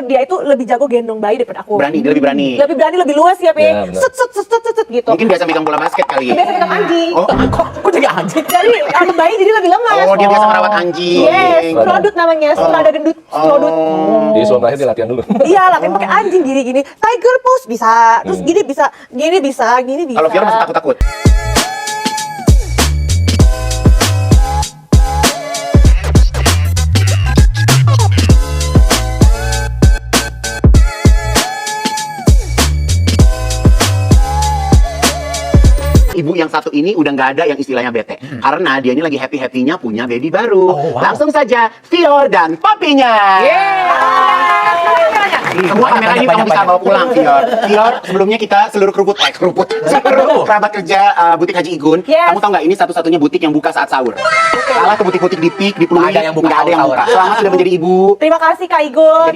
Dia itu lebih jago gendong bayi daripada aku. Berani, dia lebih berani. Lebih luas ya, Pe. Ya, benar. Set gitu. Mungkin biasa megang bola basket kali. Biasa pegang anjing. Oh, kok jadi anjing? Jadi sama bayi jadi lebih lemas. Oh, dia biasa merawat anjing. Yes, produt namanya. Setelah ada gendut, produt. Jadi sebelum lahir dia latihan dulu. Iya, latihan pakai anjing gini. Tiger pose bisa. Terus gini bisa. Kalau Fior masih takut-takut. Ibu yang satu ini udah nggak ada yang istilahnya bete. Karena dia ini lagi happy-happynya punya baby baru. Langsung saja, Fior dan papinya. Semua kamera ini kamu bisa bawa pulang, Fior. Fior, sebelumnya kita seluruh seluruh kerabat kerja butik Haji Igun. Yes. Kamu tahu nggak ini satu-satunya butik yang buka saat sahur. Salah ke butik-butik di Pik, di Pluit, Nggak ada yang buka nggak ada yang sahur. buka. Selamat sudah menjadi ibu. Terima kasih Kak Igun.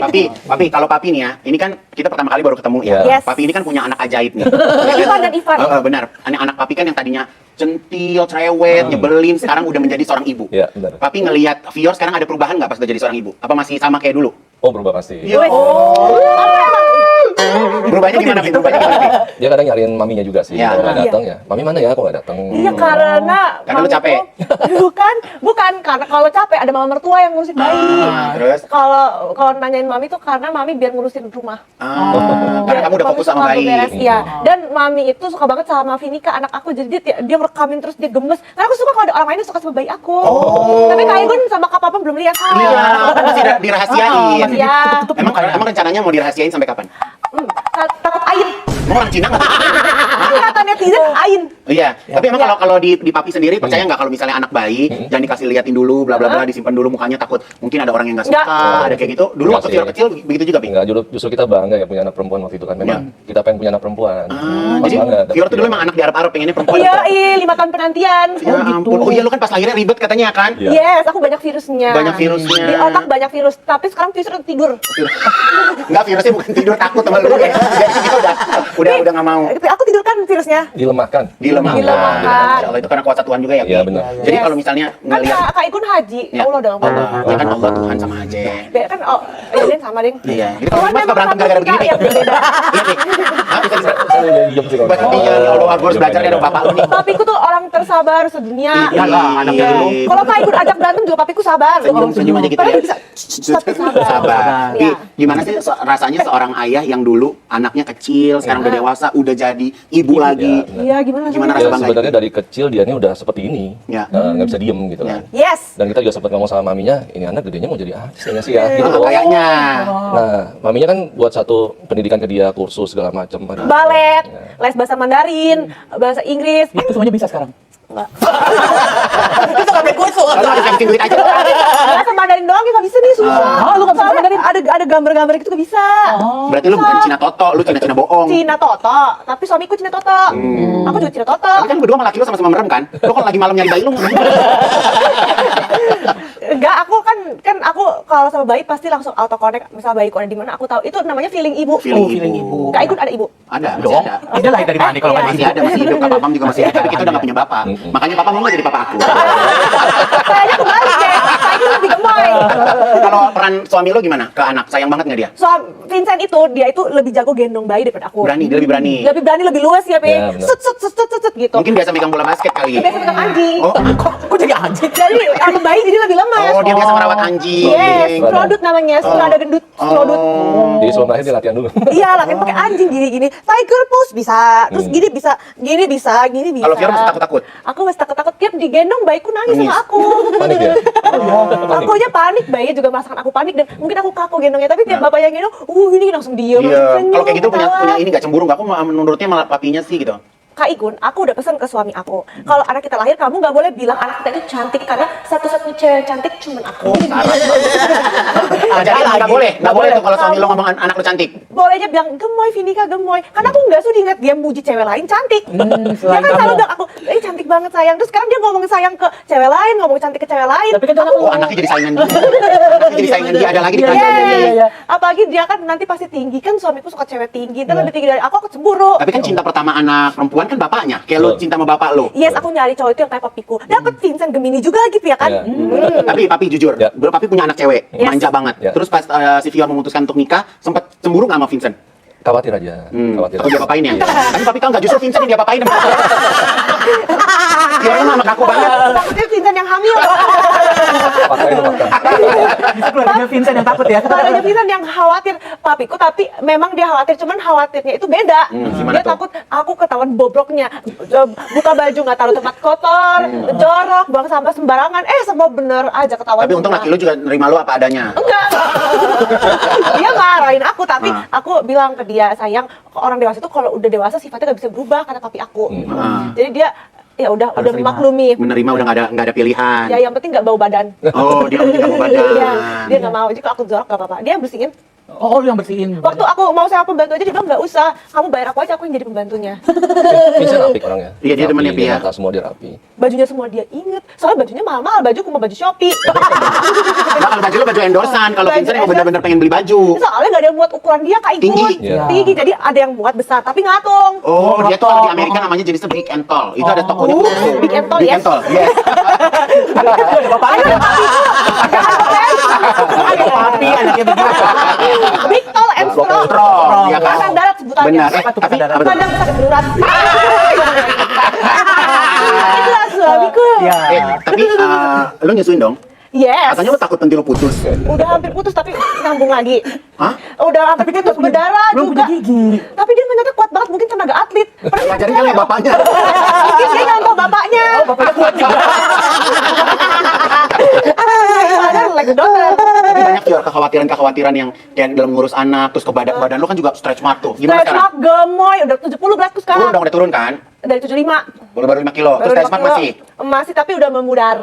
Papi, kalau papi nih ya, ini kan kita pertama kali baru ketemu ya. Yes. Papi ini kan punya anak ajaib nih. Ivan dan Ivan. Benar. Anak papi kan yang tadinya centil, cerewet, nyebelin, sekarang udah menjadi seorang ibu. Iya, benar. Papi ngelihat Fior sekarang ada perubahan nggak pas udah jadi seorang ibu? Apa masih sama kayak dulu? Oh, berubah pasti. Berubahnya gimana, Pi? Berubahnya gimana, Pi? Dia kadang nyariin maminya juga sih. Iya. Kalau nggak datang ya, mami mana ya? Kok nggak datang? Iya karena Karena lu mami capek? tuh- bukan karena kalau capek ada mama mertua yang ngurusin bayi. Terus? Kalau nanyain mami tuh karena mami biar ngurusin rumah. Karena kamu udah Mami fokus suka sama bayi. beres, iya. Dan mami itu suka banget sama Vinika anak aku, jadi dia merekamin terus dia gemes. Karena aku suka kalau ada orang lain yang suka sama bayi aku. Tapi Kak Igun sama Kak Papa belum lihat. Iya, kan masih dirahasiain. Iya. Emang rencananya mau dirahasiain sampai kapan? Takut ain. Mau orang Cina nggak? Kata netizen ain. Iya, tapi emang kalau di papi sendiri percaya nggak kalau misalnya anak bayi jangan dikasih liatin dulu, bla bla bla, disimpan dulu mukanya takut mungkin ada orang yang nggak suka, Nggak. ada kayak gitu. Dulu Nggak waktu sih. Fior kecil begitu juga, Pi. Enggak, justru kita bangga ya punya anak perempuan waktu itu kan. Memang kita pengen punya anak perempuan. Pas Jadi banget. Fior tuh dulu emang anak di Arab pengennya perempuan. Iya, 5 tahun penantian. Ya ampun. Oh iya, lu kan pas lahirnya ribet katanya kan? Iya. Yes, aku banyak virusnya. Banyak virusnya. Di otak banyak virus, tapi sekarang virusnya tidur. Enggak, virusnya bukan tidur, takut sama lu ya. Jadi kita udah nggak mau. Tapi aku tidur kan virusnya. Dilemahkan. Dilemahkan. Dilemahkan. Insya Allah itu karena kuasa Tuhan juga ya, Pi. Iya, benar. Jadi Yes. kalau misalnya Kan ngelihat Kak Igun haji, Ya. Allah dong. ya kan Allah Tuhan sama aja. Kan Eden sama ding. Iya. Jadi kalau mas nggak berantem gara-gara begini, Pi. Yang berbeda. Iya, Pi. Hah, bisa bisa. Saya diam sih kalau. Iya, ya Allah, gue harus belajar dari bapak lu nih. Papiku tuh orang tersabar sedunia. Iya lah, anaknya dulu. Kalau Kak Igun ajak berantem juga papiku sabar. Senyum aja gitu Padahal ya. bisa tapi sabar. Sabar. Pi, Iya. gimana sih rasanya seorang ayah yang dulu anaknya kecil, sekarang udah dewasa, udah jadi ibu lagi. Iya, gimana? Gimana Ya, rasa bangga? sebenarnya dari kecil dia ini udah seperti ini. Ya. Nggak bisa diem gitu kan. Yes. Dan kita juga sempat ngomong sama maminya, ini anak gedenya mau jadi artis kayaknya sih ya. Gitu. Kayaknya. Nah, maminya kan buat satu pendidikan ke dia, kursus segala macam. Balet, les bahasa Mandarin, bahasa Inggris. Itu semuanya bisa sekarang. Itu nggak berkursus. Lalu harus habisin duit aja. Bahasa Mandarin doang ya nggak bisa nih, susah. Lu nggak bisa Soalnya Mandarin? ada gambar-gambar gitu nggak bisa. Berarti lu bukan Cina Toto, lu Cina bohong. Cina Toto, tapi suamiku Cina Toto. Aku juga Cina Toto. Tapi kan berdua sama laki lu sama-sama merem kan? Lu kalau lagi malam nyari bayi lu Enggak, aku kan aku kalau sama bayi pasti langsung auto connect. Misal bayiku ada di mana, aku tahu. Itu namanya feeling ibu. feeling ibu. Kak Igun ada ibu. Ada, masih Dong. ada. Dia lahir dari mana kalau nggak Masih ada, masih hidup. Kak Papam juga masih hidup. Tapi kita udah nggak punya bapak. Makanya papa mau nggak jadi papa aku. Kayaknya kebalik deh. Kak Igun lebih gemoy. Kalau peran suami lu gimana? Ke anak, sayang banget nggak dia? Vincent dia itu lebih jago gendong bayi daripada aku. Berani, dia lebih berani. Lebih luas ya, Pe. Ya, benar. Set gitu. Mungkin biasa megang bola basket kali. Biasa pegang anjing. Oh, Kok jadi anjing? Jadi sama bayi jadi lebih lemas. oh dia biasa merawat anjing. Yes, produt namanya. Setelah ada gendut, produt. Jadi sebelum lahir dia latihan dulu. Iya, latihan pakai anjing gini. Tiger pose bisa. Terus gini bisa. Kalau Fior masih takut-takut? Aku masih takut-takut. Tiap digendong bayiku nangis sama aku. Panik ya? Akunya panik, bayinya juga merasakan aku panik dan mungkin aku kaku gendongnya. Tapi tiap bapak yang gendong, ini langsung diem. Iya. senyum, Kalau kayak gitu punya ketawa. ini nggak cemburu nggak? Aku menurutnya malah papinya sih gitu. Kak Igun, aku udah pesan ke suami aku. Kalau anak kita lahir, kamu nggak boleh bilang anak kita itu cantik karena satu-satunya cewek yang cantik cuma aku. Jadi nggak boleh tuh kalau suami lo ngomong anak lo cantik. Bolehnya bilang gemoy, Vinika gemoy. Karena aku nggak sudi ngeliat dia muji cewek lain cantik. Dia selain kan selalu kamu. bilang aku, cantik banget sayang. Terus sekarang dia ngomongin sayang ke cewek lain, ngomongin cantik ke cewek lain. Tapi kan jangan Oh anaknya jadi saingan dia. Anaknya jadi saingan dia. Ada lagi di kelas. Iya. Apalagi dia kan nanti pasti tinggi kan suamiku suka cewek tinggi. Ntar lebih tinggi dari aku cemburu. Tapi kan cinta pertama anak perempuan kan bapaknya. Kayak lo cinta sama bapak lo. Yes, aku nyari cowok itu yang kayak papiku. Dapet Vincent Gemini juga gitu ya kan? Iya. Tapi papi jujur, Ya. bro papi punya anak cewek, Yes. manja banget. Ya. Terus pas si Fior memutuskan untuk nikah, sempat cemburu nggak sama Vincent? Khawatir aja. Khawatir Atau dia aja. papain ya? Tapi papi tahu nggak justru Vincent yang dia papain. Fiornya mah anak aku banget. Takutnya Vincent yang hamil. Fakta itu fakta. Bisa keluarga Vincent yang takut ya. Keluarganya Vincent yang khawatir papiku, tapi memang dia khawatir, cuman khawatirnya itu beda. gimana Dia tuh? takut aku ketahuan bobroknya, buka baju nggak taruh tempat kotor, jorok, buang sampah sembarangan. Semua bener aja ketahuan. Tapi untung semua. laki lu juga nerima lu apa adanya. Enggak. Dia marahin aku, tapi aku bilang ke dia, sayang, orang dewasa itu kalau udah dewasa sifatnya nggak bisa berubah, kata papi aku. Jadi dia ya udah terima. memaklumi. Menerima udah nggak ada pilihan. Ya yang penting nggak bau badan. Oh, dia udah mau badan. Iya, dia nggak mau. Jadi kalau aku jorok nggak apa-apa. Dia bersihin. Oh, yang bersihin. Waktu aku mau saya pembantu aja dia bilang nggak usah, kamu bayar aku aja, aku yang jadi pembantunya. Vincent apik orangnya. Iya, dia temannya Rapi, Pia. nata semua dia rapi. Bajunya semua dia inget, soalnya bajunya mahal-mahal, baju cuma baju Shopee. Nah, kalau baju lu baju endorsan, kalau Baju Vincent yang endorse. bener-bener pengen beli baju. Soalnya nggak ada yang muat ukuran dia Kak Igun. Tinggi. Iya. Tinggi, jadi ada yang muat besar tapi ngatung. Oh, dia tuh kalau di Amerika namanya jenisnya Big and Tall. Itu ada tokonya. Big and Tall, Big yes. and Tall, yes. Ada bapaknya. Ada papi, anaknya begitu. Big tall and strong. Strong, ya kan? Angkatan darat sebutannya. Benar. Apa tuh Tapi angkatan apa tuh? Kadang sakit berat. Itulah suamiku. Iya. Tapi lu nyusuin dong? Yes. Katanya lu takut nanti lu putus. Udah hampir putus tapi nyambung lagi. Hah? Udah hampir putus berdarah belum juga. punya gigi. Tapi dia ternyata kuat banget, mungkin tenaga atlet. Ngajarin kali ya bapaknya. Mungkin dia nyontoh bapaknya. Bapaknya kuat juga. Ada like dokter. Tapi banyak juga kekhawatiran-kekhawatiran yang kayak dalam ngurus anak, terus ke badan lu kan juga stretch mark tuh. Gimana Stretch sekarang? mark gemoy, udah 70 beratku Turun sekarang. dong, udah turun kan? Dari 75. Baru 5 kilo. Terus Baru stretch 5 mark kilo. masih? Masih, tapi udah memudar.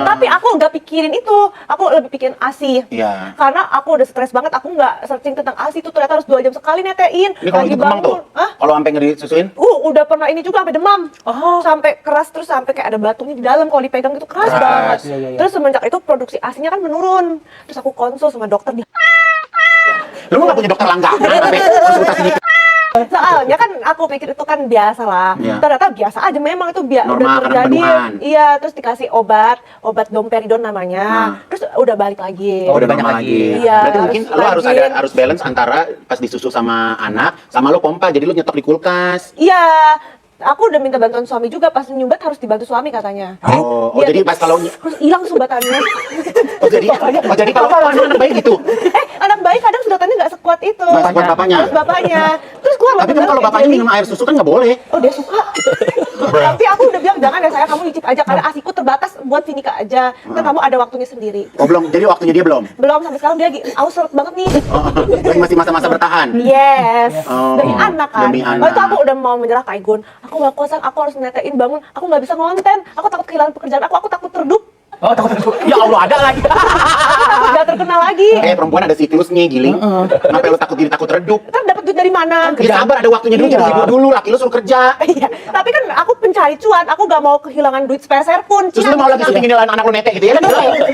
Tapi aku nggak pikirin itu. Aku lebih pikirin ASI. Iya. Karena aku udah stres banget, aku nggak searching tentang ASI itu ternyata harus 2 jam sekali netein. Ini kalau Lagi gitu kemang tuh. bangun. Hah? Kalau sampai ngedisusuin? Udah pernah ini juga sampai demam. Sampai keras, terus sampai kayak ada batunya di dalam, kalau dipegang itu keras Keras. banget. Iya, iya, iya. Terus semenjak itu produksi ASI-nya kan menurun. Terus aku konsul sama dokter di Lu nggak punya dokter langganan sampai konsultasi di soalnya kan aku pikir itu kan biasa lah. Iya. Ternyata biasa aja, memang itu Normal, udah karena terjadi. penuhan. Iya, terus dikasih obat domperidon namanya. Terus udah balik lagi. Oh, udah banyak banyak lagi. lagi. Iya, Berarti mungkin harus lu harus rajin. harus balance antara pas disusu sama anak sama lu pompa. Jadi lu nyetok di kulkas. Iya. Aku udah minta bantuan suami juga, pas nyumbat harus dibantu suami katanya. Oh, Dia jadi pas kalau terus hilang sumbatannya. jadi kalau anak bayi gitu. Anak bayi kadang sudatannya nggak sekuat itu. Nggak sekuat bapaknya. Harus bapaknya. Terus keluar Tapi kan kalau bapaknya minum air susu kan nggak boleh. Oh, dia suka. Tapi aku udah bilang jangan ya saya, kamu icip aja karena asiku terbatas buat Vinika aja. Kan kamu ada waktunya sendiri. Oh, belum. Jadi waktunya dia belum. Belum, sampai sekarang dia lagi aus seret banget nih. Lagi masih masa-masa bertahan. Yes, Oh, demi anak kan. demi Oh, anak. itu aku udah mau menyerah Kak Igun. Aku gak kuasa, aku harus netein bangun. Aku gak bisa ngonten. Aku takut kehilangan pekerjaan aku takut redup. Oh, takut. Ya Allah, ada lagi. Aku takut gak terkenal lagi. Perempuan ada siklusnya, Giling. Kenapa lu takut diri takut redup? Ntar dapat duit dari mana? Ya sabar, ada waktunya dulu. Iya. Jadi ibu dulu, laki lu suruh kerja. Iya, tapi kan aku pencari cuan. Aku gak mau kehilangan duit sepeser pun. Terus lu mau lagi syuting nilai anak lu netek gitu ya kan?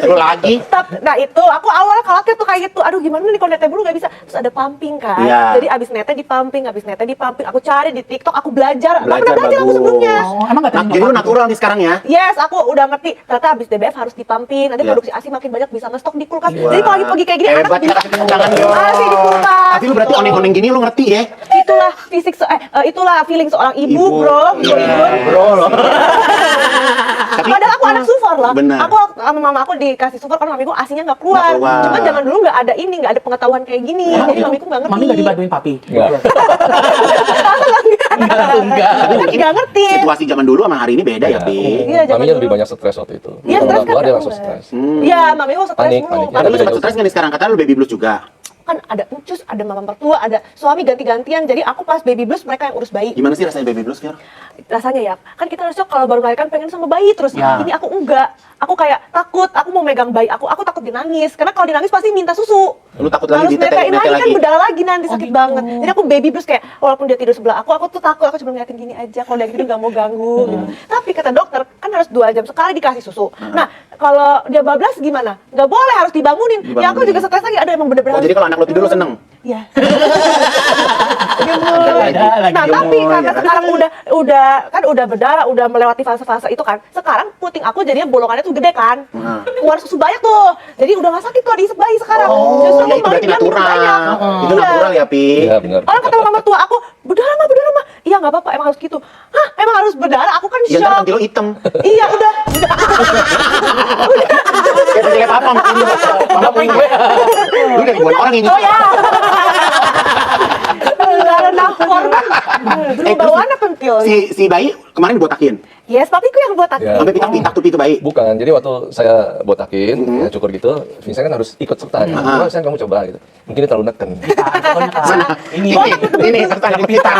Lu lagi. Nah itu, aku awalnya khawatir tuh kayak gitu. Aduh gimana nih kalau nete dulu gak bisa. Terus ada pumping kan. Iya. Jadi abis nete dipumping, abis nete dipumping. Aku cari di TikTok, aku belajar. Aku Belajar udah belajar aku bagus. sebelumnya. Oh, emang nggak Nah, jadi lu natural nih sekarang ya? Yes, aku udah ngerti. Ternyata abis DBF harus dipumping. Nanti Iya. produksi ASI makin banyak, bisa ngestok di kulkas. Jadi kalau lagi pergi kayak gini, Hebat, kita kasih tepuk tangan dong. ASI di kulkas. Tapi lu berarti oneng-oneng gini lu ngerti ya? Itulah fisik, itulah feeling seorang ibu, bro. Iya, Ibu. bro loh. Tapi Padahal aku anak sufor loh. Benar. Aku sama mama aku dikasih sufor karena mamiku asinya nggak keluar. Nggak keluar. Cuma zaman dulu nggak ada ini, nggak ada pengetahuan kayak gini. Jadi mamiku nggak ngerti. Mami nggak dibantuin papi. Enggak. Enggak. Tapi nggak ngerti. situasi zaman dulu sama hari ini beda ya, Pi. Iya, zaman Maminya dulu. lebih banyak stres waktu itu. Iya, Kalau stres nggak keluar kan dia nggak langsung keluar. stres. Iya, mamiku stres Panik, mulu. panik. Tapi lu Ada sempat stres nggak nih sekarang? Kata lu baby blues juga. Kan ada uncus, ada mama mertua, ada suami ganti-gantian. Jadi aku pas baby blues mereka yang urus bayi. Gimana sih rasanya baby blues, Fir? Rasanya ya, kan kita harusnya kalau baru melahirkan pengen sama bayi terus. Ya. Ini aku enggak. Aku kayak takut, aku mau megang bayi aku takut dia nangis. Karena kalau dia nangis pasti minta susu. Lu takut lagi Harus ditetein netein lagi kan lagi. berdarah lagi nanti sakit gitu. banget. Jadi aku baby blues kayak walaupun dia tidur sebelah aku tuh takut. Aku cuma ngeliatin gini aja. Kalau dia gitu nggak mau ganggu. Gitu. Tapi kata dokter kan harus 2 jam sekali dikasih susu. Nah kalau dia bablas gimana? Nggak boleh, harus dibangunin. Ya aku juga stres lagi. Ada emang bener-bener. Oh, jadi kalau anak lu tidur lu seneng? Iya. Gemoy Ada lagi. Nah, tapi Oh, karena ya kan? sekarang udah berdarah, udah melewati fase-fase itu kan. Sekarang puting aku jadinya bolongannya tuh gede kan. Keluar susu banyak tuh. Jadi udah gak sakit tuh diisep bayi sekarang. Oh, ya aku itu malah berarti dia minum natural. banyak. Itu Iya. natural ya, Pi. Iya benar. Orang kata mama tua aku, berdarah mah. Iya nggak apa-apa, emang harus gitu. Hah, emang harus berdarah? Aku kan Ya ntar shock. nanti lo hitam. Iya, udah. Kayak pentilnya papa mungkin lu. Mama pengen gue. Lu udah ribuan orang ini. Oh ya. Darah nafkor kan. Dulu terus bawaannya pentil. Si bayi kemarin dibotakin. Yes, papiku yang buat aku. Ya. Sampai pitak-pitak tuh itu bayi. Bukan, jadi waktu saya botakin, ya, cukur gitu, Vincent kan harus ikut serta. Coba Vincent kamu coba gitu. Mungkin ini terlalu neken. Mana? Ini serta di pitak.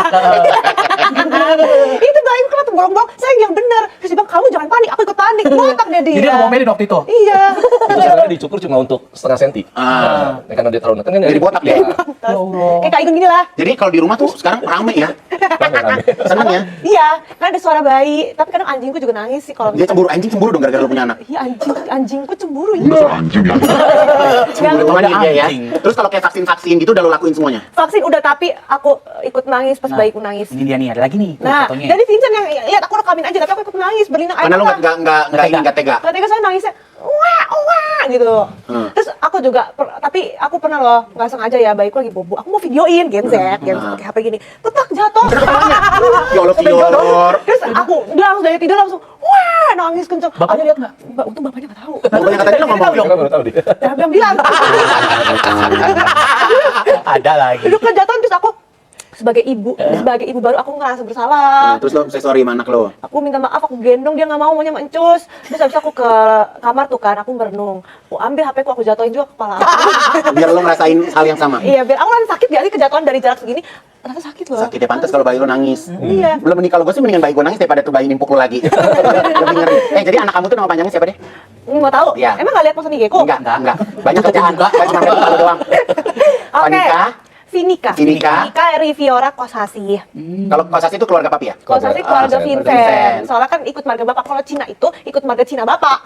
Itu bayiku kenapa bolong-bolong? Saya yang bener. Terus dia bilang, kamu jangan panik, aku ikut panik. Botak dia. Jadi dia ngomelin waktu itu. Iya. Itu sebenarnya dicukur cuma untuk setengah senti. Nah, karena dia terlalu neken kan Jadi botak ya? Ya Allah. Kayak Igun gini lah. Jadi kalau di rumah tuh sekarang rame ya. Rame-rame. Seneng ya. Iya, kan ada suara bayi. Tapi kadang anjingku juga nangis sih kalau Dia cemburu, anjing cemburu dong gara-gara lu punya anak. Iya, anjingku cemburu ya. Cemburu Yang- teman dia ya. anjing. Terus kalau kayak vaksin-vaksin gitu udah lo lakuin semuanya? Vaksin udah, tapi aku ikut nangis pas Nah, bayiku nangis. Ini dia nih, ada lagi nih. Nah, fotonya. jadi Vincent yang lihat aku rekamin aja, tapi aku ikut nangis berlinang air Karena lu mata. nggak tega. Gak tega, soalnya nangisnya wah gitu. Terus aku juga tapi aku pernah loh nggak sengaja ya, bayiku lagi bobo, aku mau videoin genzet pakai HP gini, petak jatuh. Ya Allah, Fior. Terus aku dia langsung dari tidur langsung wah nangis kenceng. Bapaknya lihat nggak? Untung bapaknya nggak tahu. Bapaknya kata dia lo ngomong. Kita baru tahu dia. Jangan bilang. Ada lagi. Duduk kejatuhan terus aku sebagai ibu baru aku ngerasa bersalah. Terus lo say sorry sama anak lo. Aku minta maaf, aku gendong, dia nggak mau, maunya mencus. Terus habis aku ke kamar tuh kan, aku merenung. Aku ambil HP ku, aku jatuhin juga ke kepala aku. Biar lo ngerasain hal yang sama. Iya, biar aku kan sakit kali kejatuhan dari jarak segini. Ternyata sakit loh. Sakit ya, pantas kalau bayi lo nangis. Iya. Belum nih, kalau gue sih mendingan bayi gue nangis daripada tuh bayi nimpuk lo lagi. Lebih ngeri. Jadi anak kamu tuh nama panjangnya siapa deh? Mau tahu? Iya. Emang nggak lihat posan IG ku? Enggak. Banyak kerjaan. Gak cuma lihat kepala doang. Oke. Panika. Vinika. Vinika. Riviora Kosasi. Kalau Kosasi itu keluarga papi ya? Kosasi keluarga Vincent. Vincent. Soalnya kan ikut marga bapak. Kalau Cina itu ikut marga Cina bapak.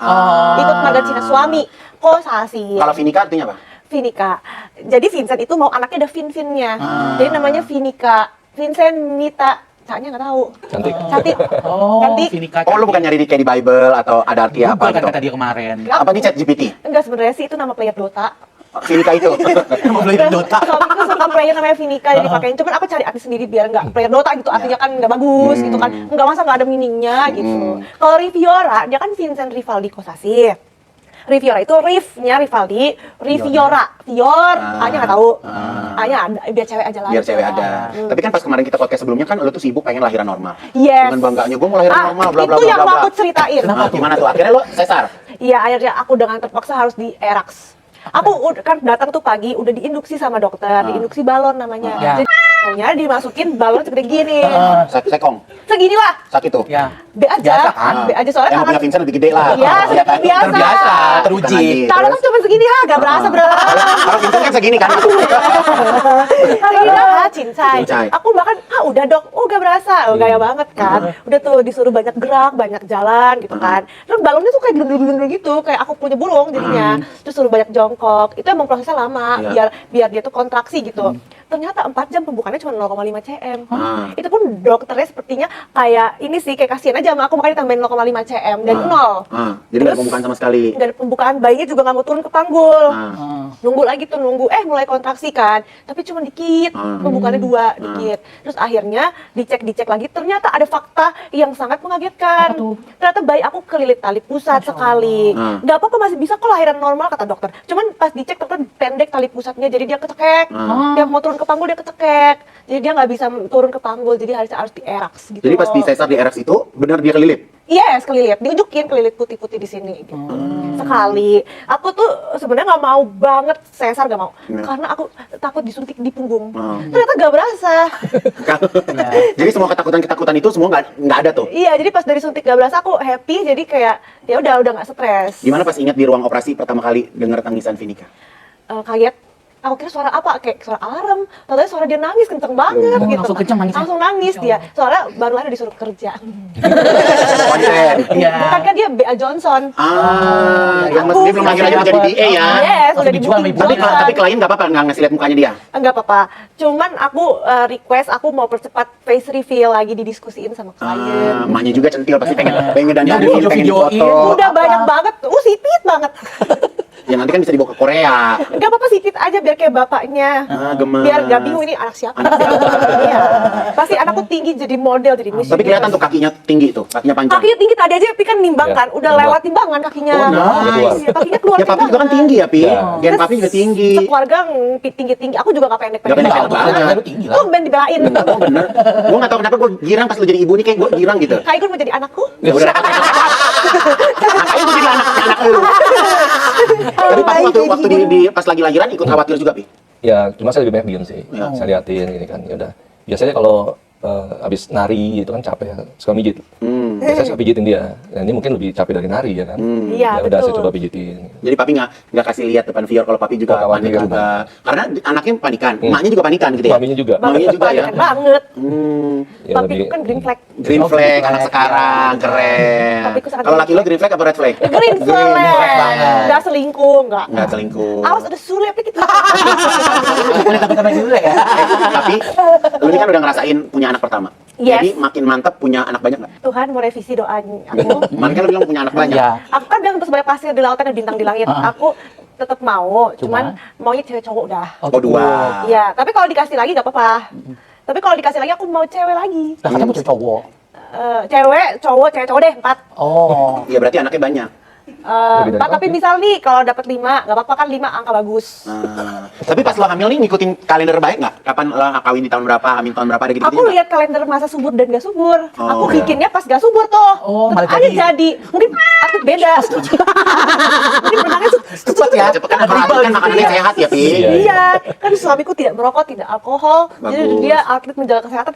Ikut marga Cina suami. Kosasi. Kalau Vinika artinya apa? Vinika. Jadi Vincent itu mau anaknya ada Vin-Vinnya. Jadi namanya Vinika. Vincent Nita. Caknya nggak tahu. Cantik. Cantik. Oh, Cantik. Vinika. Oh, lo bukan nyari di kayak di Bible atau ada arti apa Google kan gitu? kata dia kemarin. Apa di chat GPT? Enggak, sebenarnya sih itu nama player Dota. Vinika itu. Mau beli Dota. Suamiku suka player namanya Vinika jadi dipakein. Cuman aku cari arti sendiri biar nggak player Dota gitu. Artinya kan nggak bagus gitu kan. Nggak masa nggak ada meaningnya gitu. Kalau Riviora, dia kan Vincent Rivaldi Kosasi. Riviora itu Riff-nya Rivaldi, Riviora. Vior, A-nya nggak tahu. A-nya ada, biar cewek aja lah. Biar cewek ada. Tapi kan pas kemarin kita podcast sebelumnya kan lo tuh sibuk pengen lahiran normal. Yes. Dengan bangganya gue mau lahiran normal, bla bla itu bla yang bla mau bla. aku ceritain. Nah, gimana tuh? Akhirnya lo sesar. Iya, akhirnya aku dengan terpaksa harus di erax. Aku kan datang tuh pagi, udah diinduksi sama dokter, diinduksi balon namanya. Ya. Jadi dimasukin balon segede gini. Sekong. Segini lah. Sakit tuh. Ya. B aja. Biasa kan? B aja soalnya Yang punya tangan. Vincent lebih gede lah. Iya, Iya kan? biasa. Terbiasa, teruji. Lagi, Tangan terus. kan cuma segini ha, gak berasa bro. Kalau Vincent kan segini kan. Segini ha, cincai. Cincai. Aku bahkan, udah dok, gak berasa. Gaya banget kan. Udah tuh disuruh banyak gerak, banyak jalan gitu kan. Terus balonnya tuh kayak gelundul-gelundul gitu, kayak aku punya burung jadinya. Terus suruh banyak jongkok. Itu emang prosesnya lama, Iya. biar dia tuh kontraksi gitu. Ternyata 4 jam pembukaannya cuma 0,5 cm. Ah. Itu pun dokternya sepertinya kayak ini sih, kayak kasihan aja sama aku, makanya tambahin 0,5 cm dan 0. Jadi nggak ada pembukaan sama sekali. Nggak ada pembukaan, bayinya juga nggak mau turun ke panggul. Ah. Nunggu lagi tuh, mulai kontraksi kan, tapi cuma dikit, pembukaannya 2, dikit. Terus akhirnya dicek lagi, ternyata ada fakta yang sangat mengagetkan. Apa tuh? Ternyata bayi aku kelilit tali pusat sekali. Nggak apa-apa, masih bisa kok lahiran normal kata dokter. Cuman pas dicek ternyata pendek tali pusatnya, jadi dia kecekek. Dia mau turun ke panggul dia kecekek. Jadi dia nggak bisa turun ke panggul, jadi harus di erax gitu. Jadi pas di sesar di RX itu benar dia kelilit. Yes, kelilit, diunjukin kelilit putih-putih di sini gitu. Sekali. Aku tuh sebenarnya nggak mau banget sesar, nggak mau. Karena aku takut disuntik di punggung. Ternyata nggak berasa. Jadi semua ketakutan itu semua nggak ada tuh. Iya, jadi pas dari suntik nggak berasa aku happy, jadi kayak ya udah nggak stres. Gimana pas ingat di ruang operasi pertama kali dengar tangisan Vinika? Kaget. Aku kira suara apa? Kayak suara alarm. Ternyata suara dia nangis kenceng banget gitu. langsung kenceng nangisnya? Langsung nangis dia. Soalnya baru lahir disuruh kerja. Konten. Iya. Bukan kan dia B.A. Johnson. Yang Aku dia belum lagi lagi jadi BA ya. Yes, Langsung udah dijual sama di ibu. booking Tapi Johnson. klien nggak apa-apa nggak ngasih lihat mukanya dia. Enggak apa-apa. Cuman aku request aku mau percepat face reveal lagi didiskusiin sama klien. Emaknya juga centil pasti pengen Ya, dandanin, pengen video-videoin. foto. Udah apa? banyak banget. Sipit banget. Ya nanti kan bisa dibawa ke Korea. Enggak apa-apa sipit aja biar kayak bapaknya. Gemes. Biar nggak bingung ini anak siapa. Iya. Pasti anakku tinggi jadi model jadi Miss Tapi kelihatan Universe. tuh kakinya tinggi tuh, kakinya panjang. Kakinya tinggi tadi aja Pi kan nimbang Ya, kan, udah nimbang. lewat timbangan kakinya. Oh, nice. Iya, kakinya keluar Ya papi juga kan timbangan. tinggi ya, Pi. Ya. Gen papi juga tinggi. Sekeluarga tinggi-tinggi. Aku juga gak pendek-pendek. Nggak pendek-pendek banget. Lu tinggi lah. Tuh ben dibelain. Oh bener. Gue nggak tahu kenapa gue girang pas lu jadi ibu nih, kayak gue girang gitu. Kak Igun mau jadi anakku? Ya udah. Makanya gue jadi anak lu. Tapi papi waktu di pas lagi lahiran ikut khawatir juga, Pi. Ya, cuma saya lebih banyak diem sih. Ya. Saya liatin gini kan, ya udah. Biasanya kalau abis nari itu kan capek ya, suka mijit. Biasanya suka pijitin dia. Nah, ini mungkin lebih capek dari nari ya kan. Iya, Ya udah saya betul. coba pijitin. Jadi papi nggak kasih lihat depan Vior kalau papi juga Oh, panik khawatir. juga. Karena anaknya panikan, emaknya juga panikan gitu ya. Maminya juga. Maminya juga ya. Keren banget. Ya, Papi lebih- kan green flag. Green Oh, flag green anak flag, sekarang, ya. keren. Papiku sangat Kalau green laki lo green flag apa red flag? Green flag. banget. Gak selingkuh, enggak. Nggak selingkuh. Awas ada sulit dikit. Sampai dulu ya. Tapi lu ini kan udah ngerasain punya anak pertama. Yes. Jadi makin mantep punya anak banyak nggak? Tuhan mau revisi doanya aku. Kemarin kan lu bilang punya anak banyak. Iya. Aku kan bilang sebanyak pasir di lautan dan bintang di langit. Aku tetap mau, cuman maunya cewek cowok dah. Oh, dua. Iya, tapi kalau dikasih lagi nggak apa-apa. Tapi kalau dikasih lagi aku mau cewek lagi. Nah, katanya mau cowok. Cewek cowok deh 4. Oh. Iya berarti anaknya banyak. Lebih dari 4 tapi empat, ya? misal nih kalau dapat 5, nggak apa-apa kan 5 angka bagus. Tapi pas lo hamil nih ngikutin kalender baik nggak? Kapan lo kawin di tahun berapa, hamil tahun berapa, ada gitu? Aku lihat kalender masa subur dan gak subur. Oh, Aku iya. bikinnya pas gak subur tuh. Oh, Terus malah aja jadi. jadi. Mungkin atlet beda. Mungkin benangnya Cepat ya, cepet kan apalagi kan makanannya sehat ya, Pi. Iya. Iya, kan suamiku tidak merokok, tidak alkohol. Jadi Bagus. dia atlet menjaga kesehatan.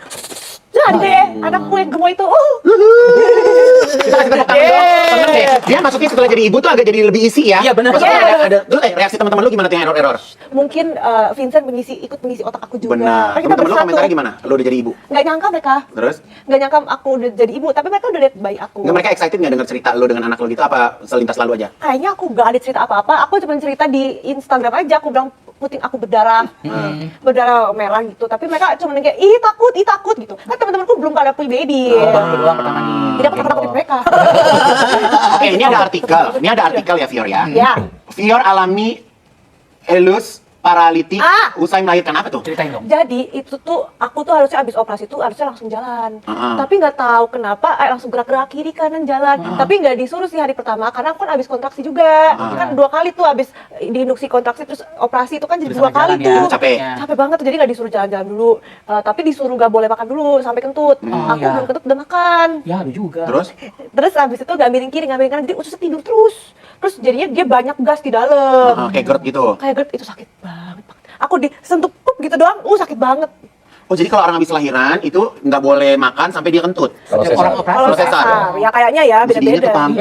Jadi deh, anakku yang gemoy itu. Kita kasih tepuk tangan dong. Seneng deh. Dia masuknya setelah jadi ibu tuh agak jadi lebih isi ya. Iya, benar. Maksudnya Yes. ada terus reaksi teman-teman lu gimana tuh yang error-error? Mungkin Vincent ikut mengisi otak aku juga. Benar. Kan kita Teman-teman lu bersatu. komentarnya gimana? Lu udah jadi ibu. Nggak nyangka mereka. Terus? Nggak nyangka aku udah jadi ibu, tapi mereka udah lihat bayi aku. Nggak mereka excited nggak denger cerita lu dengan anak lu gitu apa selintas lalu aja? Kayaknya aku nggak ada cerita apa-apa. Aku cuma cerita di Instagram aja. Aku bilang puting aku berdarah merah gitu. Tapi mereka cuma kayak ih takut gitu. Kan teman-temanku belum pada punya baby. Baru doang pertama nih. Tidak pernah takutin mereka. Oke, ini ada artikel. Ini ada artikel ya, Vior ya. Ya. Vior alami elus paralitik Ah. usai melahirkan apa tuh? Ceritain dong. Jadi itu tuh aku tuh harusnya abis operasi tuh harusnya langsung jalan. Ah. Tapi nggak tahu kenapa langsung gerak-gerak kiri kanan jalan. Tapi nggak disuruh sih hari pertama karena aku kan abis kontraksi juga. Kan 2 kali tuh abis diinduksi kontraksi terus operasi itu kan jadi Udah 2 kali jalan ya, tuh. capek. Capek banget tuh jadi nggak disuruh jalan-jalan dulu. Tapi disuruh nggak boleh makan dulu sampai kentut. Aku ya. belum kentut udah makan. Ya, lu juga. Terus? Abis itu nggak miring kiri nggak miring kanan jadi ususnya tidur terus. Terus jadinya dia banyak gas di dalam. Kayak GERD gitu. Kayak GERD itu sakit banget. Aku disentuh pup gitu doang, sakit banget. Oh jadi kalau orang habis lahiran itu nggak boleh makan sampai dia kentut. Kalau Setiap saya orang salah. operasi. Kalau sesar. sesar, ya kayaknya ya Sedihnya tuh beda-beda. paham.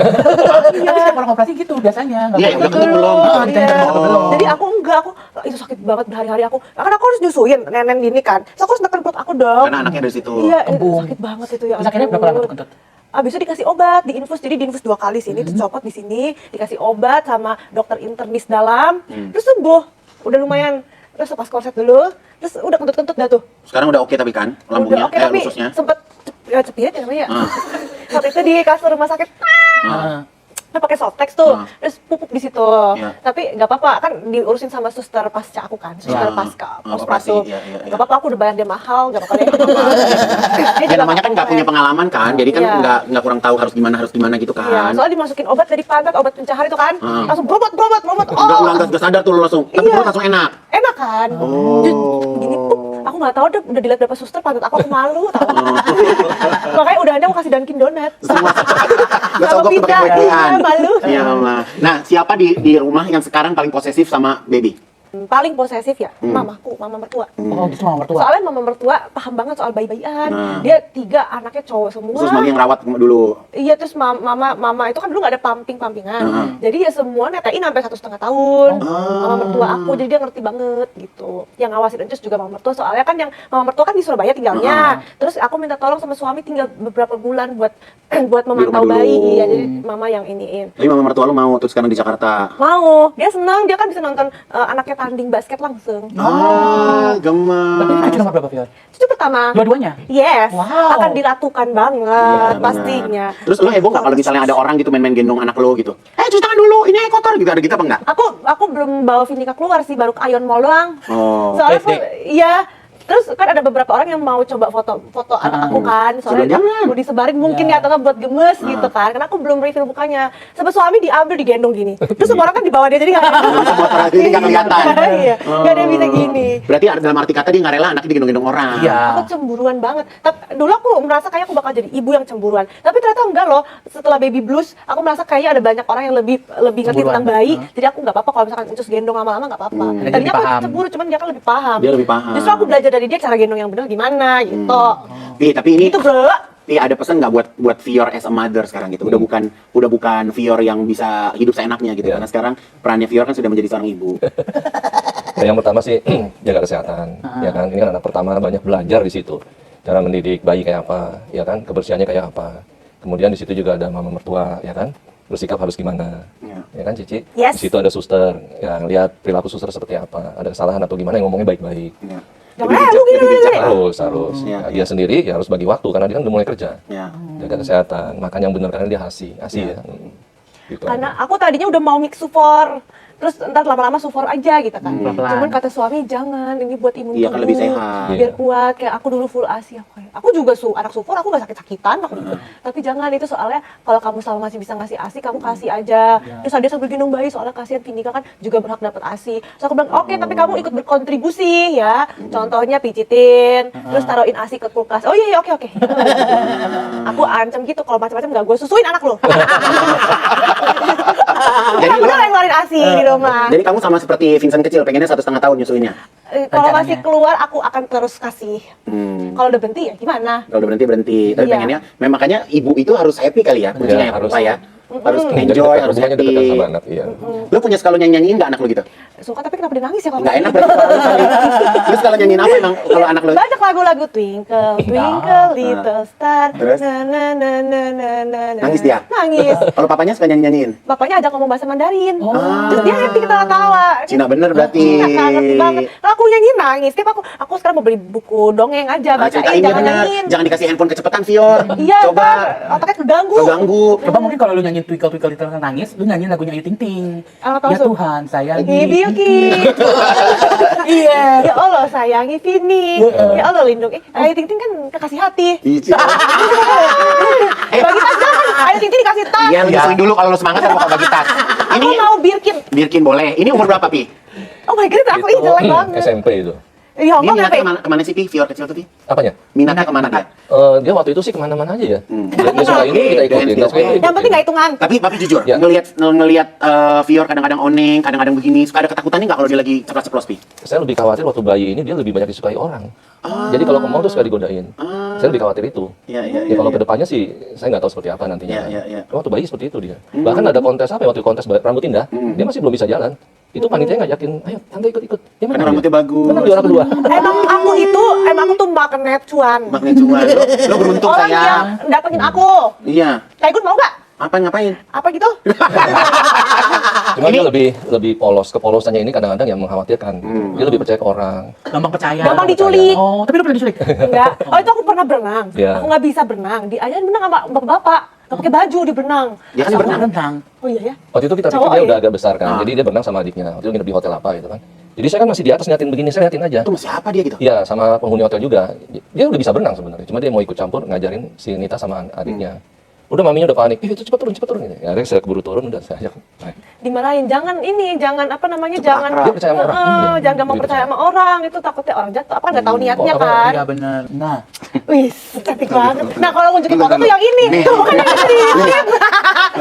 Tapi setiap orang operasi gitu biasanya. nggak Iya, boleh. udah kentut belum? Ditanya Iya. kentut belum. Jadi aku enggak, itu sakit banget berhari-hari aku. Karena aku harus nyusuin nenen gini kan. So, aku harus neken perut aku dong. Karena anaknya dari situ. Iya, Kembung. sakit banget itu ya. Terus akhirnya berapa lama tuh kentut? Abis itu dikasih obat, diinfus, jadi diinfus 2 kali sini, terus copot di sini, dikasih obat sama dokter internis dalam, terus sembuh, udah lumayan. Terus lepas korset dulu, terus udah kentut-kentut dah tuh. Sekarang udah oke tapi kan lambungnya, Udah oke, tapi ususnya. sempet cepet ya namanya. Waktu itu di kasur rumah sakit, Ah. kan pakai Softex tuh, Ah. terus pupuk di situ. Iya. Tapi nggak apa-apa, kan diurusin sama suster pasca aku kan, suster Iya. pasca Operasi, postpartum. iya, iya, iya. Nggak apa-apa, aku udah bayar dia mahal, nggak apa-apa deh. Ya namanya kan nggak punya pengalaman kan, jadi kan Iya. nggak kurang tahu harus gimana gitu Iya, kan. soalnya dimasukin obat dari pantat, obat pencahar itu kan, Ah. langsung brobot. Nggak sadar tuh lo langsung, tapi Iya. perut langsung enak. Enak kan? Oh. Jadi, gini pup, aku nggak tahu udah dilihat berapa suster pantat aku malu tau. Makanya udah ada aku kasih Dunkin Donat. Gak Sama sogok tuh pakai pizza, kue-kuean. iya, malu. Ya Allah. Nah, siapa di rumah yang sekarang paling posesif sama baby? paling posesif ya mama mertua. Oh, itu mama mertua. Soalnya mama mertua paham banget soal bayi-bayian. Dia 3 anaknya cowok semua. Terus mami yang rawat dulu. Iya, terus mama itu kan dulu nggak ada pampingan. Jadi ya semua netein sampai 1,5 tahun. Mama mertua aku, jadi dia ngerti banget gitu. Yang ngawasin Encus juga mama mertua, soalnya kan yang mama mertua kan di Surabaya tinggalnya. Terus aku minta tolong sama suami tinggal beberapa bulan buat memantau dulu. bayi. Iya, jadi mama yang iniin. Tapi mama mertua lu mau terus sekarang di Jakarta. Mau, dia senang, dia kan bisa nonton anaknya tanding basket langsung. Ah, Tapi ini gemas. cucu nomor berapa, Fior? Cucu pertama. Dua-duanya? Yes, Wow. akan diratukan banget Iya, pastinya. benar. Terus lu heboh nggak kalau misalnya ada orang gitu main-main gendong anak lu gitu? Cuci tangan dulu, ini kotor gitu, ada gitu apa enggak? Aku belum bawa Vinika keluar sih, baru ke Ion Mall doang. Oh. Soalnya SD. iya. Terus kan ada beberapa orang yang mau coba foto anak aku kan, soalnya Jangan. mau disebarin mungkin ya, atau nggak buat gemes gitu kan. Karena aku belum reveal mukanya. Sama suami diambil digendong gini. Terus semua orang kan di bawah dia, jadi nggak Jadi nggak kelihatan. Iya, nggak ada yang bisa gini. Berarti dalam arti kata dia nggak rela anaknya digendong-gendong orang. Iya. Aku cemburuan banget. Tapi dulu aku merasa kayak aku bakal jadi ibu yang cemburuan. Tapi ternyata enggak loh. Setelah baby blues, aku merasa kayaknya ada banyak orang yang lebih ngerti Cemburuan. tentang bayi. Jadi aku nggak apa-apa kalau misalkan Encus gendong lama-lama nggak apa-apa. Dia Tadinya lebih aku paham. cemburu, cuman dia kan lebih paham. Dia lebih paham. Justru aku belajar dari dia cara gendong yang benar gimana gitu. Tapi ini Itu bro. ada pesan nggak buat Fior as a mother sekarang gitu? Udah bukan Fior yang bisa hidup seenaknya gitu. Iya. Karena sekarang perannya Fior kan sudah menjadi seorang ibu. Ya, yang pertama sih jaga kesehatan, ya kan. Ini kan anak pertama, banyak belajar di situ. Cara mendidik bayi kayak apa, ya kan. Kebersihannya kayak apa. Kemudian di situ juga ada mama mertua, ya kan. Bersikap harus gimana, ya kan Cici. Yes. Di situ ada suster, yang lihat perilaku suster seperti apa. Ada kesalahan atau gimana, yang ngomongnya baik-baik. Ya. Jangan Lebih lu bijak, gini, lebih bijak gini. lah. Harus. Iya. Ya, dia sendiri ya harus bagi waktu karena dia kan udah mulai kerja. Ya. Jaga kesehatan, makan yang benar karena dia ASI ya. Gitu. Karena aku tadinya udah mau mix sufor. Terus ntar lama-lama sufor aja gitu kan. Pelan-pelan. Cuman kata suami jangan, ini buat imun Iya, kan tubuh. lebih sehat. Biar kuat, kayak aku dulu full ASI. Aku juga anak sufor, aku gak sakit-sakitan aku juga. Tapi jangan, itu soalnya kalau kamu selama masih bisa ngasih ASI, kamu kasih aja. Terus ada sambil gendong bayi, soalnya kasihan Vinika kan juga berhak dapat ASI. Terus aku bilang, oke, tapi kamu ikut berkontribusi ya. Contohnya pijitin, terus taruhin ASI ke kulkas. Oh iya, oke. Aku ancam gitu, kalau macam-macam gak gue susuin anak lo. Jadi Kan bener yang ngeluarin ASI di rumah. Jadi kamu sama seperti Vincent kecil, pengennya 1,5 tahun nyusuinnya. Kalau rencananya. masih keluar aku akan terus kasih. Kalau udah berhenti ya gimana? Kalau udah berhenti. Tapi Iya. pengennya, makanya ibu itu harus happy kali ya, kuncinya ya, harus. Pak ya. Harus Jadi enjoy, dekat, harus hubungannya happy. dekat sama anak, iya. Lu punya sekali nyanyiin nggak anak lu gitu? Suka tapi kenapa dia nangis ya kalau Nggak enak gitu? berarti kalau lu kali. Terus kalau nyanyiin apa emang kalau anak lu? Banyak lagu-lagu Twinkle, Twinkle, Little Star. Terus? Na, na, na, na, na, na, na. Nangis dia? Nangis. Kalau papanya suka nyanyiin? Bapaknya ajak ngomong bahasa Mandarin. Oh. Terus dia happy ketawa-tawa. Cina bener berarti. Nggak ngerti banget. Kalau aku nyanyiin nangis. Tiap aku sekarang mau beli buku dongeng aja, Nah, bacain, ceritain dia jangan bener. nyanyiin. Jangan dikasih handphone kecepatan, Fior. Iya, Coba. ntar otaknya keganggu. Keganggu. Coba mungkin kalau lu nyanyiin Twinkle Twinkle Little Star nangis, lu nyanyiin lagunya Ayu Ting Ting. Apa Ya tuh? Tuhan, sayangi. Ini Bilki. Iya. Ya Allah sayangi Vini. Ya Allah lindungi. Ayu Ting Ting kan kekasih hati. Iya. Bagi tas jangan. Ayu Ting Ting dikasih tas. Iya, lu nyusuin dulu kalau lu semangat kan mau bagi tas. Aku mau Birkin. Birkin boleh. Ini umur berapa, Pi? Oh my god, aku ih jelek banget. SMP itu. Di Dia Hongkong ya, minatnya Pe? kemana sih, Pi? Fior kecil tuh, Pi? Apanya? Minatnya kemana dia? Dia waktu itu sih kemana-mana aja ya. Dia suka ini kita ikutin. Dia suka ini, Yang penting nggak hitungan. Tapi Papi jujur, Ya. ngelihat Fior kadang-kadang oneng, kadang-kadang begini, suka ada ketakutannya nggak kalau dia lagi ceplos-ceplos, Pi? Saya lebih khawatir waktu bayi ini dia lebih banyak disukai orang. Jadi kalau ke mall tuh suka digodain. Saya lebih khawatir itu. Iya. Ya kalau kedepannya sih saya nggak tahu seperti apa nantinya. Iya. Waktu bayi seperti itu dia. Bahkan ada kontes apa ya, waktu kontes rambut indah, dia masih belum bisa jalan. Itu panitia ngajakin, ayo tante ikut-ikut. Dia Karena menang rambutnya dia. bagus. Menang juara kedua. Emang aku tuh magnet cuan. Magnet cuan. Lo beruntung Orang yang sayang. datengin aku. Iya. Kak Igun mau nggak? Apa ngapain? Apa gitu? Cuma dia lebih polos. Kepolosannya ini kadang-kadang yang mengkhawatirkan. Dia lebih percaya ke orang. Gampang percaya. Gampang diculik. Oh, tapi lu pernah diculik? Enggak. Oh itu aku pernah berenang. Iya. Aku nggak bisa berenang. Diajarin berenang sama bapak-bapak. Nggak pakai baju di berenang. Dia kan Aku berenang. renang. Oh iya ya. Waktu itu kita pikir Cowok dia ya? udah agak besar kan. Jadi dia berenang sama adiknya. Waktu itu nginep di hotel apa gitu kan. Jadi saya kan masih di atas ngeliatin begini, saya ngeliatin aja. Itu masih apa dia gitu? Iya, sama penghuni hotel juga. Dia udah bisa berenang sebenarnya. Cuma dia mau ikut campur ngajarin si Nita sama adiknya. Udah maminya udah panik. Itu cepat turun gitu. Ya, akhirnya saya keburu turun udah saya ajak. Naik. Dimarahin. Jangan apa namanya? Cepat Jangan. akrab. Dia percaya sama orang. Iya. Jangan gampang Dia percaya sama orang. Itu takutnya orang jatuh. Apa nggak tahu niatnya Oh, apa? kan? Iya bener. Nah, Wih, cantik banget. Nah kalau ngunjukin foto tuh yang ini. Nih. Tuh bukan yang tadi.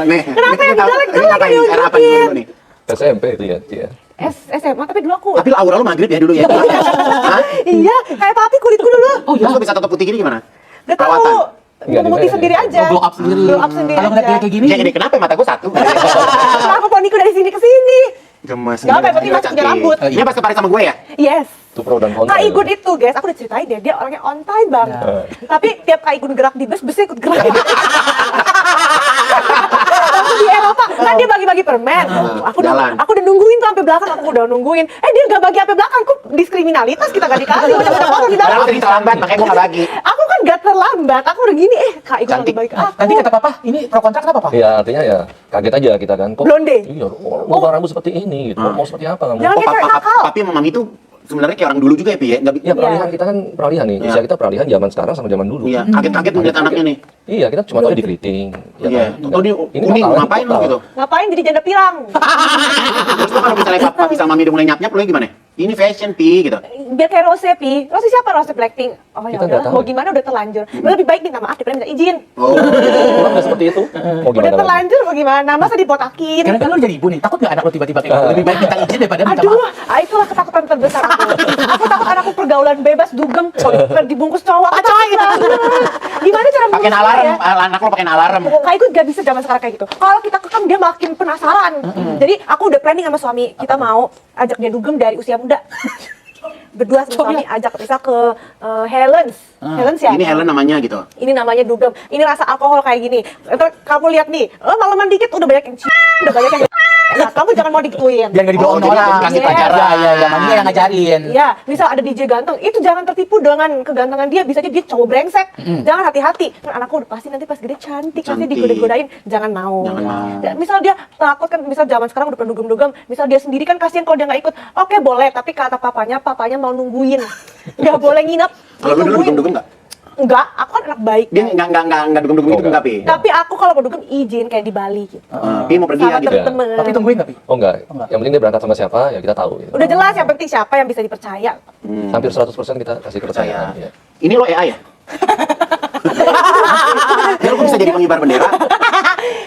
Nih. Kenapa yang ini tahu- jelek-jelek ini ngapain? Era apa diunjukin? dulu nih? SMP itu ya. Iya. SMA, tapi dulu aku Tapi lu aura lu maghrib ya dulu ya. Hah? iya, kayak papi kulitku dulu. Oh Terus iya. lu bisa tetap putih gini gimana? Gak tahu. Perawatan. Enggak, Memutih bisa sendiri ya. aja. Glow up sendiri. Glow up sendiri Kalau ngeliat aja. kayak gini, Jadi kenapa mata gua satu? Kenapa poniku dari sini ke sini? Gemes. Gak apa, yang penting masih punya rambut. Dia pas keparit sama gue ya? Yes. Itu pro dan kontra. Kak ya. Igun itu, guys, aku udah ceritain dia orangnya on time banget. Ya. Tapi tiap Kak Igun gerak di busnya ikut gerak. Waktu di Eropa, kan dia bagi-bagi permen. Jalan. Aku udah nungguin tuh sampai belakang, aku udah nungguin. Dia gak bagi sampai belakang, kok diskriminalitas kita gak dikasih. Udah foto di Padahal belakang. lu tadi terlambat, makanya gue gak bagi. Aku kan gak terlambat, aku udah gini, Kak Igun Cantik. lebih baik aku. nanti kata papa, ini pro kontra kenapa pak? Iya, artinya ya kaget aja kita kan. Kok, Blonde. Iya, mau rambut seperti ini gitu. Mau seperti apa kamu? Jangan Oh, kayak nakal. papi sama mami tuh sebenarnya kayak orang dulu juga ya, Pi ya? Nggak bi- Iya, peralihan kita kan peralihan nih. Iya. Usia kita peralihan zaman sekarang sama zaman dulu. Iya, kaget-kaget ngeliat anaknya nih. Iya, kita cuma tahu di keriting. Ya Iya. kan? Tau dia Ini kuning, total, ngapain lu total. gitu? Ngapain jadi janda pirang? Terus tuh kalau misalnya papi sama mami udah mulai nyap-nyap, lu gimana? Ini fashion, Pi, gitu. Biar kayak Rose, Pi. Rose siapa? Rose Blackpink. Oh ya Kita udah, nggak tahu. mau gimana udah terlanjur. Lebih baik minta maaf daripada minta izin. Oh. Orang udah seperti itu. Mau Udah gimana lagi? terlanjur mau gimana? Masa dipotakin? Karena kan lu jadi ibu nih, takut nggak anak lu tiba-tiba kayak gitu? Lebih baik minta izin daripada minta Aduh, maaf. itulah ketakutan terbesar aku. Aku takut anakku pergaulan bebas, dugem, dibungkus cowok. Acoy! Gimana cara Pakai membungkus alarm, ya? anak lu pakai alarm. Kayak gue gak bisa zaman sekarang kayak gitu. Kalau kita kekang dia makin penasaran. Jadi aku udah planning sama suami, kita mau ajak dia dugem dari usia muda. Berdua sama suami ajak bisa ke Helen's. Helen's ya? Ini Helen namanya gitu. Ini namanya dugem. Ini rasa alkohol kayak gini. Ntar kamu lihat nih, malaman dikit udah banyak yang udah banyak yang nah, kamu jangan mau digituin. Biar nggak dibawa Oh, jadi orang. kasih Yes. pelajaran. Iya, iya, maminya yang ngajarin. Iya, misal ada DJ ganteng, itu jangan tertipu dengan kegantengan dia. Bisa aja dia cowok brengsek. Jangan hati-hati. Kan anakku udah pasti nanti pas gede cantik, nanti Cantik. digoda-godain. Jangan mau. Jangan mau. Dan misal dia takut kan, misal zaman sekarang udah pernah dugem-dugem, misal dia sendiri kan kasihan kalau dia nggak ikut. Oke boleh, tapi kata papanya mau nungguin. Nggak boleh nginep. Kalau lu dulu Nungguin. dugem-dugem nggak? Enggak, aku kan anak baik. Dia nggak dugem-dugem Oh, gitu enggak, Pi? Tapi aku kalau mau dugem izin kayak di Bali gitu. Pi mau pergi ya Sama gitu. temen-temen. Tapi tungguin nggak, Pi? Oh enggak. enggak. Yang penting dia berangkat sama siapa, ya kita tahu. Gitu. Udah jelas yang penting siapa yang bisa dipercaya. Hampir 100% kita kasih kepercayaan. Percaya. Ya. Ini lo AI ya? Ya lu kok bisa jadi pengibar bendera?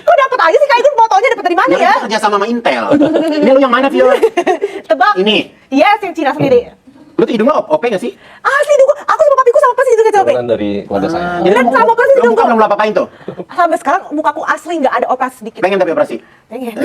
Kok dapet aja sih Kak Igun fotonya dapet dari mana Ya, ya? lu kerja sama Intel. Ini lu yang mana, Vio? Tebak. Ini. Yes, yang Cina sendiri. Lu tuh hidung lu OP nggak sih? Asli dulu, aku sama papiku sama persis hidungnya coba. Keturunan dari keluarga saya. Dan sama persis Lu hidungku. muka belum lu apa-apain tuh? Sampai sekarang mukaku asli nggak ada operasi sedikit. Pengen tapi operasi? Pengen.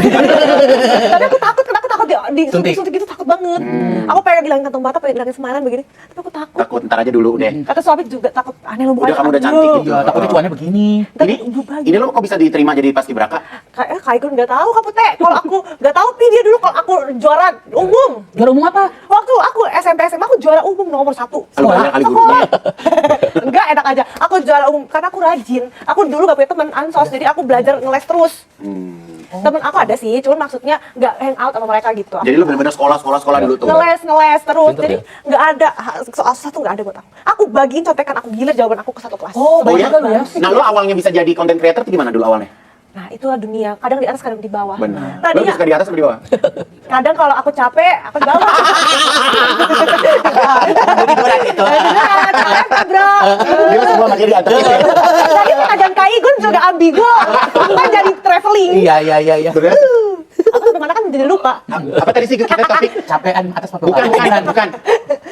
Tapi aku takut, kan aku takut di Suntik. suntik gitu takut banget. Aku pengen bilangin kantong mata, pengen bilangin semaran begini. Tapi aku takut. Takut ntar aja dulu deh. Kata suami juga takut aneh lu mukanya. Udah, kamu udah aduh. cantik gitu. Ya, takutnya cuannya begini. Tapi Ini berubah ini lo kok bisa diterima jadi paskibraka? Kak Igun nggak tahu kamu teh. Kalau aku nggak tahu pi dia dulu kalau aku juara umum. Juara umum apa? Waktu aku SMP SMA aku juara umum nomor 1. Lu banyak kali gurunya. Enggak, enak aja. Aku juara umum karena aku rajin. Aku dulu gak punya teman ansos, jadi aku belajar ngeles terus. Temen aku ada sih, cuman maksudnya nggak hang out sama mereka gitu. Jadi lu bener-bener sekolah dulu tuh. Ngeles terus, Pinter jadi ya? nggak ada soal satu nggak ada buat aku. Aku bagiin contekan aku gilir jawaban aku ke satu kelas. Oh, Oh ya? banyak kan ya? Nah, lu awalnya bisa jadi content creator tuh gimana dulu awalnya? Nah itulah dunia, kadang di atas kadang di bawah. Benar. Lu Tadinya suka di atas atau di bawah? kadang kalau aku capek, aku di bawah. Tiduran gitu. Capek bro. Dia semua masih di atas gitu ya. Tadi kadang Kak Igun juga ambigu, apa jadi traveling. Iya, iya, iya, iya. Bener? Aku kemana kan jadi lupa. Apa tadi sih kita topik? Capean atas papan. Bukan.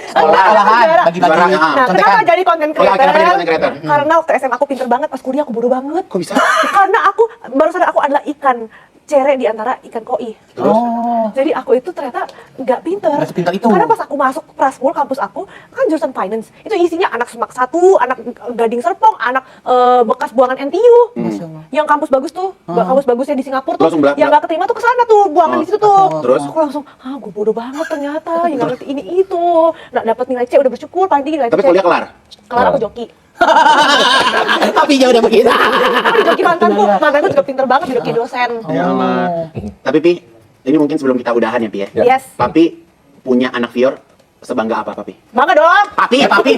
Sekolahan, Juara. bagi-bagi Juara, Nah, contekan. kenapa jadi content Oh, ya, creator? kenapa jadi content creator? Karena waktu SMA aku pinter banget, pas kuliah aku bodoh banget. Kok bisa? Karena aku baru sadar aku adalah ikan cere di antara ikan koi. Terus? Oh. Jadi aku itu ternyata nggak pinter. Nggak sepinter itu. Karena pas aku masuk Prasmul kampus aku kan jurusan finance. Itu isinya anak Semak 1, anak Gading Serpong, anak bekas buangan NTU. Masya Allah. Yang kampus bagus tuh, kampus bagusnya di Singapura tuh. Langsung belak-belak. Yang nggak keterima tuh ke sana tuh, buangan di situ tuh. Terus? Aku langsung, gue bodoh banget ternyata, yang nggak ngerti ini itu. Nah, dapat nilai C udah bersyukur, paling tinggi nilai Tapi C. kuliah kelar? Kelar aku joki. Tapi ya udah begitu. Aku joki mantanku juga pinter banget joki dosen. Ya Allah. Tapi Pi, ini mungkin sebelum kita udahan ya Pi ya. Ya. Yes. Papi punya anak Vior sebangga apa Papi? Bangga dong. Papi ya Papi.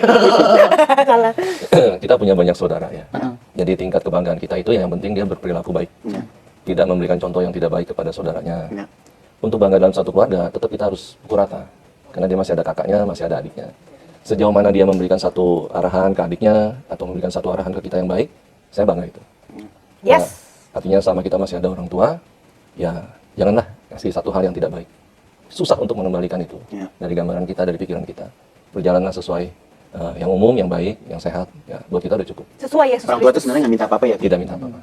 Salah. Kita punya banyak saudara ya. Jadi tingkat kebanggaan kita itu yang penting dia berperilaku baik. Ya. Tidak memberikan contoh yang tidak baik kepada saudaranya. Ya. Untuk bangga dalam satu keluarga, tetap kita harus pukul rata. Karena dia masih ada kakaknya, masih ada adiknya. Sejauh mana dia memberikan satu arahan ke adiknya, atau memberikan satu arahan ke kita yang baik, saya bangga itu. Yes. Nah, artinya sama kita masih ada orang tua, ya janganlah kasih satu hal yang tidak baik. susah untuk mengembalikan itu Ya. dari gambaran kita, dari pikiran kita. Berjalanlah sesuai yang umum, yang baik, yang sehat. Ya, buat kita udah cukup. Sesuai Yesus Orang tua tuh Kristus. sebenarnya nggak minta apa-apa ya. Tidak minta apa-apa.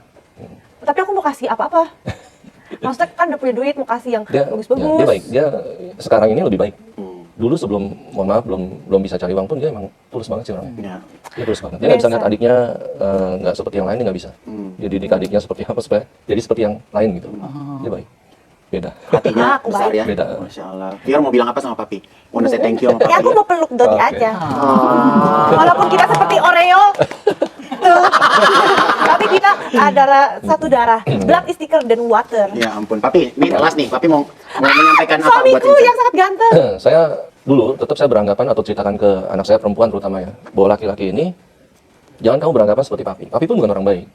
Tapi aku mau kasih apa-apa. Maksudnya kan udah punya duit, mau kasih yang Dia bagus-bagus. baik. Dia sekarang ini lebih baik. Hmm. Dulu sebelum, mohon maaf, belum bisa cari uang pun dia emang tulus banget sih orangnya. Ya. Dia tulus banget. Dia nggak bisa Biasa. ngeliat adiknya nggak seperti yang lain, dia nggak bisa. Dia didik adiknya seperti apa supaya jadi seperti yang lain gitu. Dia baik. Beda. Hatinya Aku besar baik. ya. Beda. Masya Allah. Fior mau bilang apa sama papi? Mau say thank you sama papi? Ya aku mau peluk Dodi Oke. aja. Walaupun kita seperti Oreo. Tuh. Tapi kita adalah satu darah. Blood is thicker than water. Ya ampun, papi. Ini last nih. Papi mau menyampaikan apa buat Suamiku Vincent? yang sangat ganteng. Saya dulu tetap saya beranggapan atau ceritakan ke anak saya perempuan terutama ya, bahwa laki-laki ini jangan kamu beranggapan seperti papi. Papi pun bukan orang baik.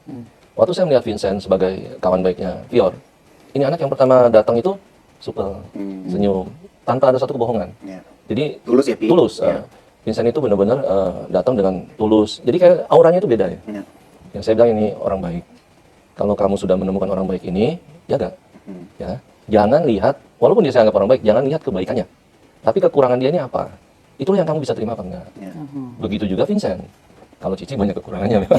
Waktu saya melihat Vincent sebagai kawan baiknya Fior, ini anak yang pertama datang itu supel, senyum, tanpa ada satu kebohongan. Ya. Jadi Tulus ya, Pi? tulus. Ya. Vincent itu benar-benar datang dengan tulus. Jadi kayak auranya itu beda ya. Ya. Yang saya bilang ini orang baik. Kalau kamu sudah menemukan orang baik ini, jaga. Ya, jangan lihat, walaupun dia saya anggap orang baik, jangan lihat kebaikannya. Tapi kekurangan dia ini apa? Itulah yang kamu bisa terima apa enggak. Ya. Begitu juga Vincent. Kalau Cici banyak kekurangannya memang.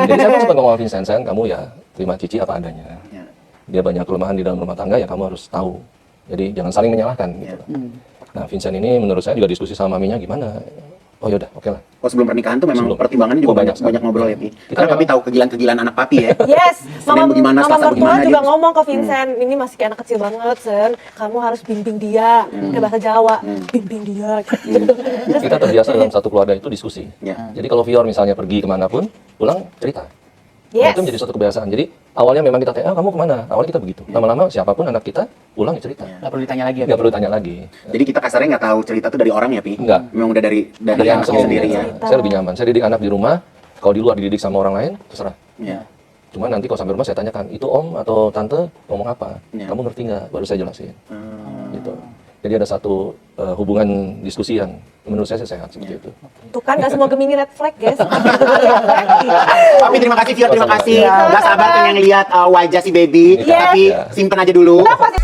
Jadi saya pun sempat ngomong sama Vincent, sayang kamu ya terima Cici apa adanya. Ya. Dia banyak kelemahan di dalam rumah tangga ya kamu harus tahu. Jadi jangan saling menyalahkan gitu. Nah Vincent ini menurut saya juga diskusi sama maminya gimana. Oh yaudah, oke lah. Oh sebelum pernikahan tuh memang Sebelum. pertimbangannya juga Oh, banyak banyak sekali. ngobrol ya, Pi. Kita Karena papi memang- tahu kegilaan-kegilaan anak papi ya. Yes, Senin bagaimana, mama Selasa mertua bagaimana, juga dia- ngomong ke Vincent, ini masih kayak anak kecil banget, Sen. Kamu harus bimbing dia, kayak bahasa Jawa, bimbing dia. Terus Kita terbiasa dalam satu keluarga itu diskusi. Ya. Jadi kalau Fior misalnya pergi kemanapun, pulang cerita. Nah, yes, itu menjadi suatu kebiasaan. Jadi awalnya memang kita tanya, kamu kemana? Awalnya kita begitu. Lama-lama siapapun anak kita pulang ya cerita. Nggak perlu ditanya lagi ya. Nggak perlu tanya lagi. Jadi kita kasarnya nggak tahu cerita tuh dari orang ya, Pi? Enggak. Memang udah dari Dari anak anak sendiri ya. Cerita. Saya lebih nyaman. Saya didik anak di rumah. Kalau di luar dididik sama orang lain, terserah. Ya. Cuma nanti kalau sampai rumah saya tanyakan, itu om atau tante ngomong apa? Ya. Kamu ngerti nggak? Baru saya jelasin. Hmm. Gitu. Jadi ada satu hubungan diskusi yang menurut saya sih sehat seperti itu. tuh kan gak semua Gemini red flag, guys. Papi terima kasih, Fior terima Sama-sama. kasih. Ya. Nggak sabar pengen lihat wajah si baby. Yes. Tapi Ya. simpen aja dulu. Kita pasti